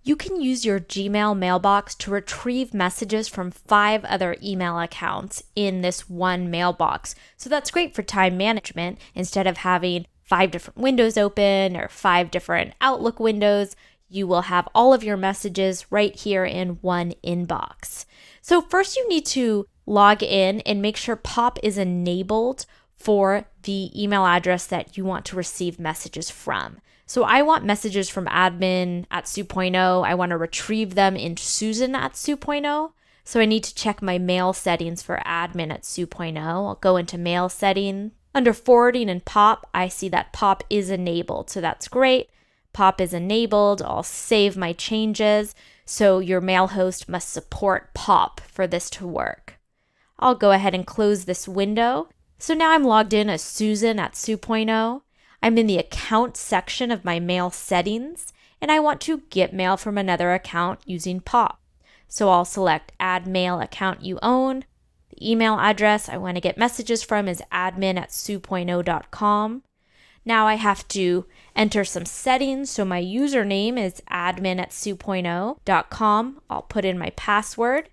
You can use your Gmail mailbox to retrieve messages from 5 other email accounts in this one mailbox. So that's great for time management. Instead of having 5 different windows open or 5 different Outlook windows, you will have all of your messages right here in one inbox. So first you need to log in and make sure POP is enabled for the email address that you want to receive messages from. So I want messages from admin@Sue.0. I want to retrieve them in Susan@Sue.0. So I need to check my mail settings for admin@Sue.0. I'll go into mail setting. Under forwarding and POP, I see that POP is enabled. So that's great. POP is enabled. I'll save my changes. So your mail host must support POP for this to work. I'll go ahead and close this window. So now I'm logged in as Susan@Sue.0. I'm in the account section of my mail settings, and I want to get mail from another account using POP. So I'll select Add Mail Account You Own. The email address I want to get messages from is admin@Sue.0.com. Now I have to enter some settings. So my username is admin@Sue.0.com. I'll put in my password.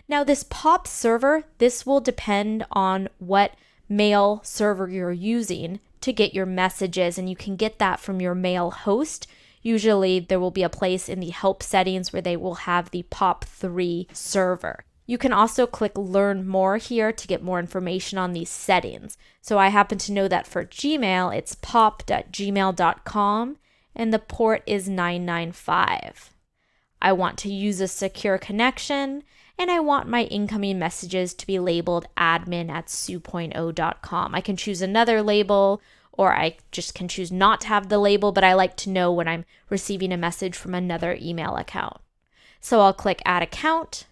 Now this POP server, this will depend on what mail server you're using to get your messages, and you can get that from your mail host. Usually there will be a place in the help settings where they will have the POP3 server. You can also click Learn More here to get more information on these settings. So I happen to know that for Gmail, it's pop.gmail.com and the port is 995. I want to use a secure connection, and I want my incoming messages to be labeled admin@Sue.0.com. I can choose another label, or I just can choose not to have the label, but I like to know when I'm receiving a message from another email account. So I'll click Add Account.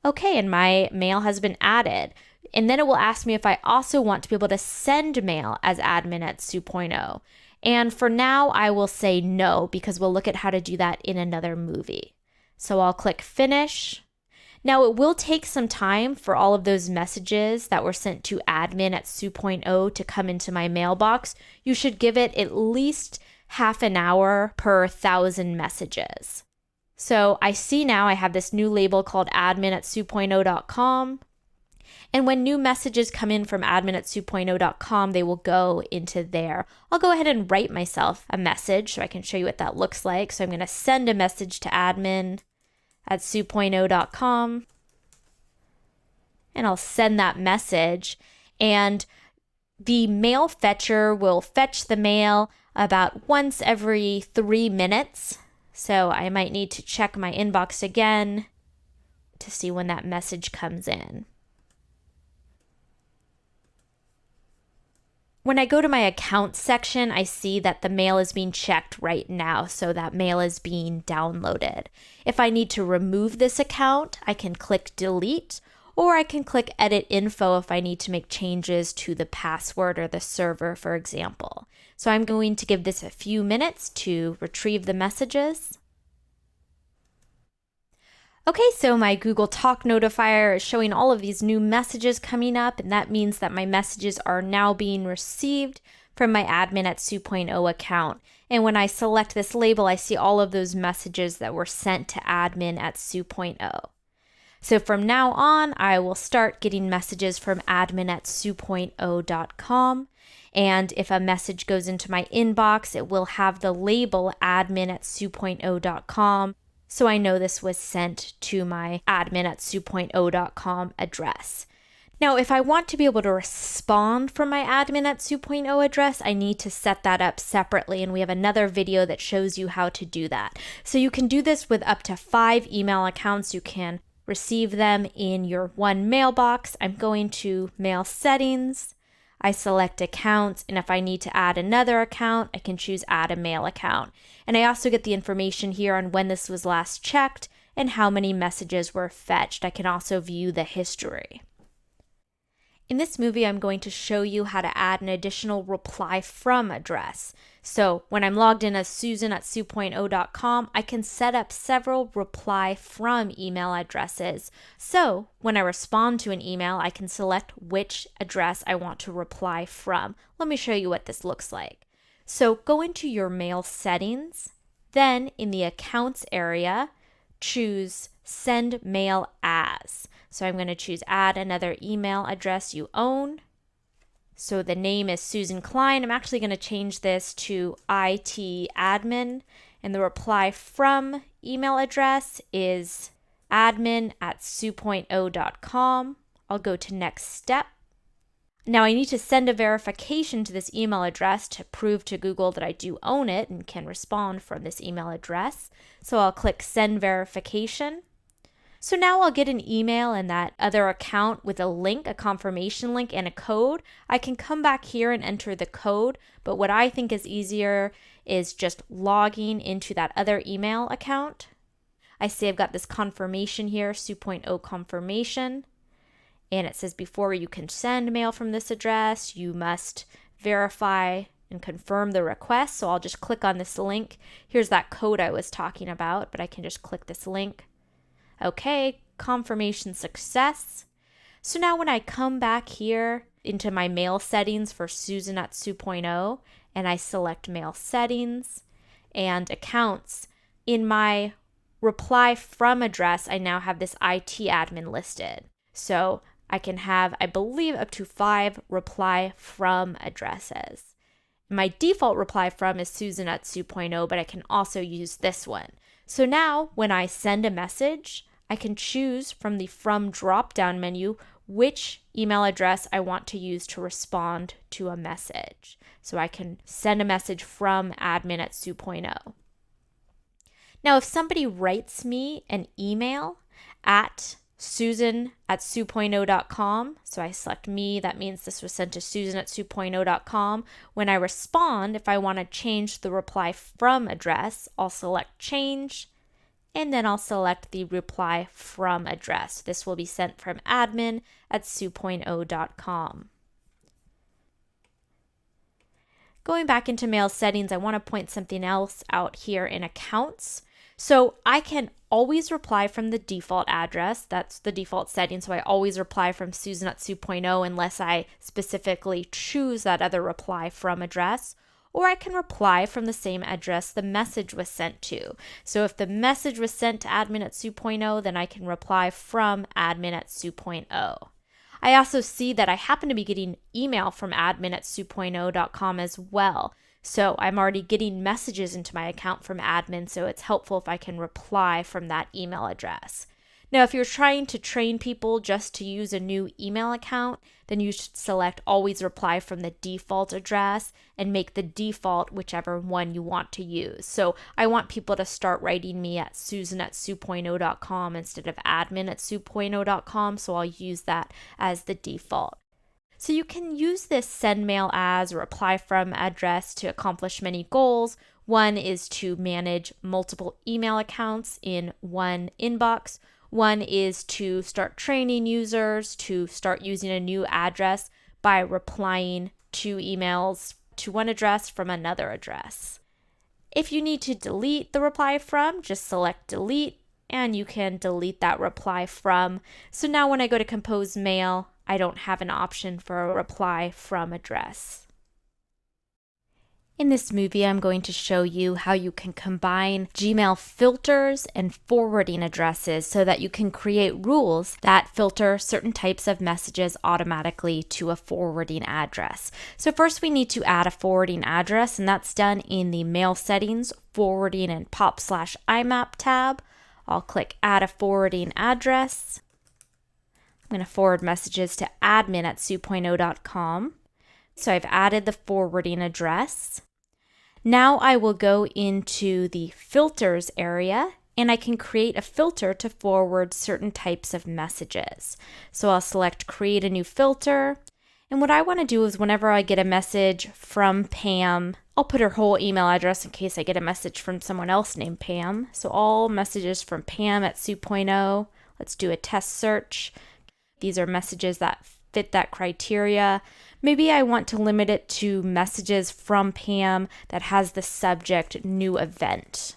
Okay, and my mail has been added. And then it will ask me if I also want to be able to send mail as admin@Sue.0. And for now, I will say no, because we'll look at how to do that in another movie. So I'll click Finish. Now it will take some time for all of those messages that were sent to admin@Sue.0 to come into my mailbox. You should give it at least half an hour per 1,000 messages. So I see now I have this new label called admin@Sue.0.com. And when new messages come in from admin@Sue.0.com, they will go into there. I'll go ahead and write myself a message so I can show you what that looks like. So I'm going to send a message to admin@Sue.0.com. And I'll send that message. And the mail fetcher will fetch the mail about once every 3 minutes. So I might need to check my inbox again to see when that message comes in. When I go to my accounts section, I see that the mail is being checked right now, so that mail is being downloaded. If I need to remove this account, I can click Delete, or I can click Edit Info if I need to make changes to the password or the server, for example. So I'm going to give this a few minutes to retrieve the messages. Okay, so my Google Talk notifier is showing all of these new messages coming up, and that means that my messages are now being received from my admin@Sue.0 account. And when I select this label, I see all of those messages that were sent to admin@Sue.0. So from now on, I will start getting messages from admin@Sue.0.com. And if a message goes into my inbox, it will have the label admin@Sue.0.com. So I know this was sent to my admin@Sue.0.com address. Now, if I want to be able to respond from my admin@Sue.0 address, I need to set that up separately, and we have another video that shows you how to do that. So you can do this with up to 5 email accounts. You can receive them in your one mailbox. I'm going to Mail Settings. I select Accounts, and if I need to add another account, I can choose Add a Mail Account. And I also get the information here on when this was last checked and how many messages were fetched. I can also view the history. In this movie, I'm going to show you how to add an additional reply from address. So when I'm logged in as Susan@Sue.0.com, I can set up several reply from email addresses. So when I respond to an email, I can select which address I want to reply from. Let me show you what this looks like. So go into your mail settings, Then in the accounts area, choose send mail as. So I'm going to choose add another email address you own. So the name is Susan Klein. I'm actually going to change this to IT admin, and the reply from email address is admin@su.0.com. I'll go to next step. Now I need to send a verification to this email address to prove to Google that I do own it and can respond from this email address. So I'll click send verification. So now I'll get an email in that other account with a link, a confirmation link, and a code. I can come back here and enter the code, but what I think is easier is just logging into that other email account. I see I've got this confirmation here, Su.0 confirmation, and it says before you can send mail from this address, you must verify and confirm the request. So I'll just click on this link. Here's that code I was talking about, but I can just click this link. Okay, confirmation success. So now when I come back here into my mail settings for Susan at Su.0, and I select mail settings and accounts, in my reply from address, I now have this IT admin listed. So I can have, I believe, up to 5 reply from addresses. My default reply from is Susan at Su.0, but I can also use this one. So now when I send a message, I can choose from the From drop-down menu which email address I want to use to respond to a message. So I can send a message from admin@Su.0. Now, if somebody writes me an email at susan@su.0.com, so I select me, that means this was sent to susan@su.0.com. When I respond, if I want to change the reply from address, I'll select change, and then I'll select the reply from address. This will be sent from admin@su.0.com. Going back into mail settings, I want to point something else out here in accounts. So I can always reply from the default address. That's the default setting. So I always reply from Susan at Su.0 unless I specifically choose that other reply from address. Or I can reply from the same address the message was sent to. So if the message was sent to admin@Su.0, then I can reply from admin@Su.0. I also see that I happen to be getting email from admin@Su.0.com as well. So I'm already getting messages into my account from admin, so it's helpful if I can reply from that email address. Now, if you're trying to train people just to use a new email account, then you should select always reply from the default address and make the default whichever one you want to use. So I want people to start writing me at susan@Su.0.com instead of admin@Su.0.com, so I'll use that as the default. So you can use this send mail as or reply from address to accomplish many goals. One is to manage multiple email accounts in one inbox. One is to start training users to start using a new address by replying to emails to one address from another address. If you need to delete the reply from, just select delete and you can delete that reply from. So now when I go to compose mail, I don't have an option for a reply from address. In this movie, I'm going to show you how you can combine Gmail filters and forwarding addresses so that you can create rules that filter certain types of messages automatically to a forwarding address. So first we need to add a forwarding address, and that's done in the Mail Settings, Forwarding, and Pop/IMAP tab. I'll click Add a Forwarding Address. I'm going to forward messages to admin@Su.0.com. So I've added the forwarding address. Now I will go into the filters area and I can create a filter to forward certain types of messages. So I'll select create a new filter. And what I want to do is whenever I get a message from Pam, I'll put her whole email address in case I get a message from someone else named Pam. So all messages from Pam at Su.0. Let's do a test search. These are messages that fit that criteria. Maybe I want to limit it to messages from Pam that has the subject new event.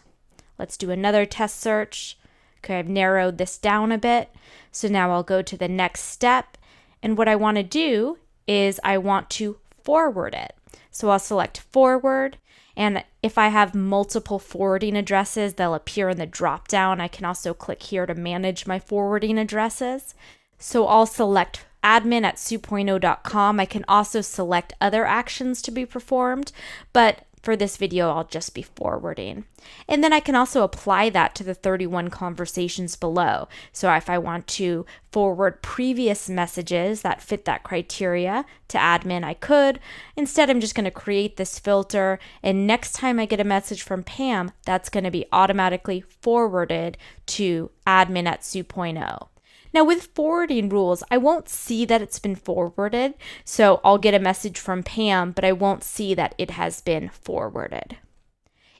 Let's do another test search. Okay, I've narrowed this down a bit. So now I'll go to the next step. And what I want to do is I want to forward it. So I'll select forward. And if I have multiple forwarding addresses, they'll appear in the drop down. I can also click here to manage my forwarding addresses. So I'll select admin@su.0.com. I can also select other actions to be performed, but for this video, I'll just be forwarding. And then I can also apply that to the 31 conversations below. So if I want to forward previous messages that fit that criteria to admin, I could. Instead, I'm just going to create this filter. And next time I get a message from Pam, that's going to be automatically forwarded to admin@su.0. Now with forwarding rules, I won't see that it's been forwarded, so I'll get a message from Pam, but I won't see that it has been forwarded.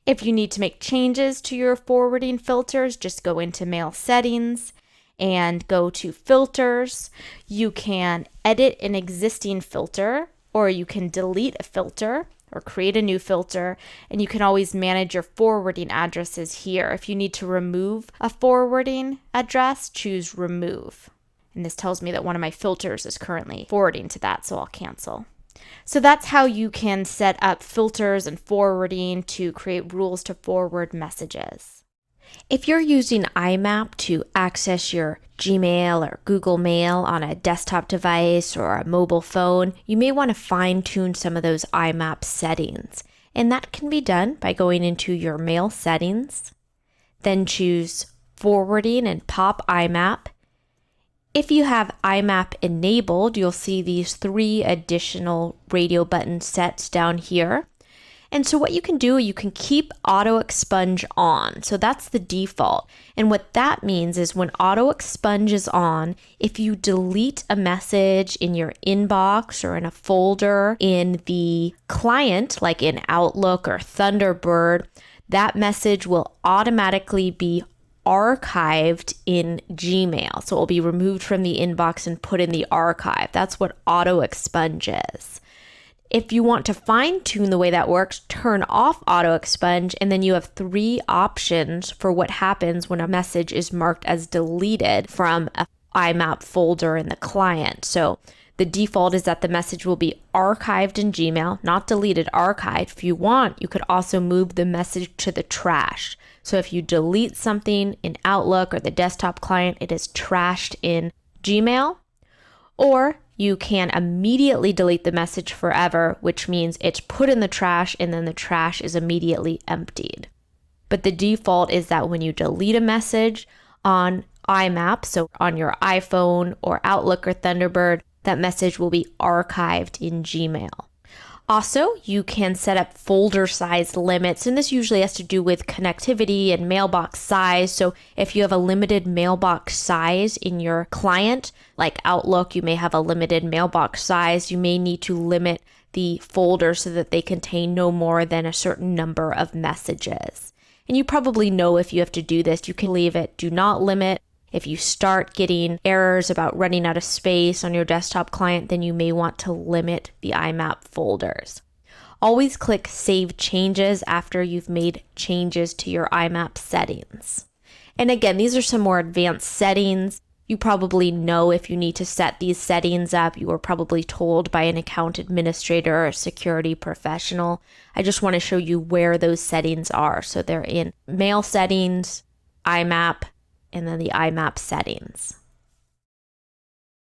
If you need to make changes to your forwarding filters, just go into Mail Settings and go to Filters. You can edit an existing filter, or you can delete a filter or create a new filter, and you can always manage your forwarding addresses here. If you need to remove a forwarding address, choose Remove. And this tells me that one of my filters is currently forwarding to that, so I'll cancel. So that's how you can set up filters and forwarding to create rules to forward messages. If you're using IMAP to access your Gmail or Google Mail on a desktop device or a mobile phone, you may want to fine-tune some of those IMAP settings. And that can be done by going into your Mail Settings, then choose Forwarding and pop IMAP. If you have IMAP enabled, you'll see these 3 additional radio button sets down here. And so what you can do, you can keep auto expunge on. So that's the default. And what that means is when auto expunge is on, if you delete a message in your inbox or in a folder in the client, like in Outlook or Thunderbird, that message will automatically be archived in Gmail. So it will be removed from the inbox and put in the archive. That's what auto expunge is. If you want to fine tune the way that works, turn off auto expunge, and then you have 3 options for what happens when a message is marked as deleted from a IMAP folder in the client. So the default is that the message will be archived in Gmail, not deleted, archived. If you want, you could also move the message to the trash. So if you delete something in Outlook or the desktop client, it is trashed in Gmail. Or you can immediately delete the message forever, which means it's put in the trash and then the trash is immediately emptied. But the default is that when you delete a message on IMAP, so on your iPhone or Outlook or Thunderbird, that message will be archived in Gmail. Also, you can set up folder size limits, and this usually has to do with connectivity and mailbox size. So if you have a limited mailbox size in your client, like Outlook, you may have a limited mailbox size. You may need to limit the folder so that they contain no more than a certain number of messages. And you probably know if you have to do this, you can leave it do not limit. If you start getting errors about running out of space on your desktop client, then you may want to limit the IMAP folders. Always click Save Changes after you've made changes to your IMAP settings. And again, these are some more advanced settings. You probably know if you need to set these settings up. You were probably told by an account administrator or a security professional. I just want to show you where those settings are. So they're in Mail Settings, IMAP, and then the IMAP settings.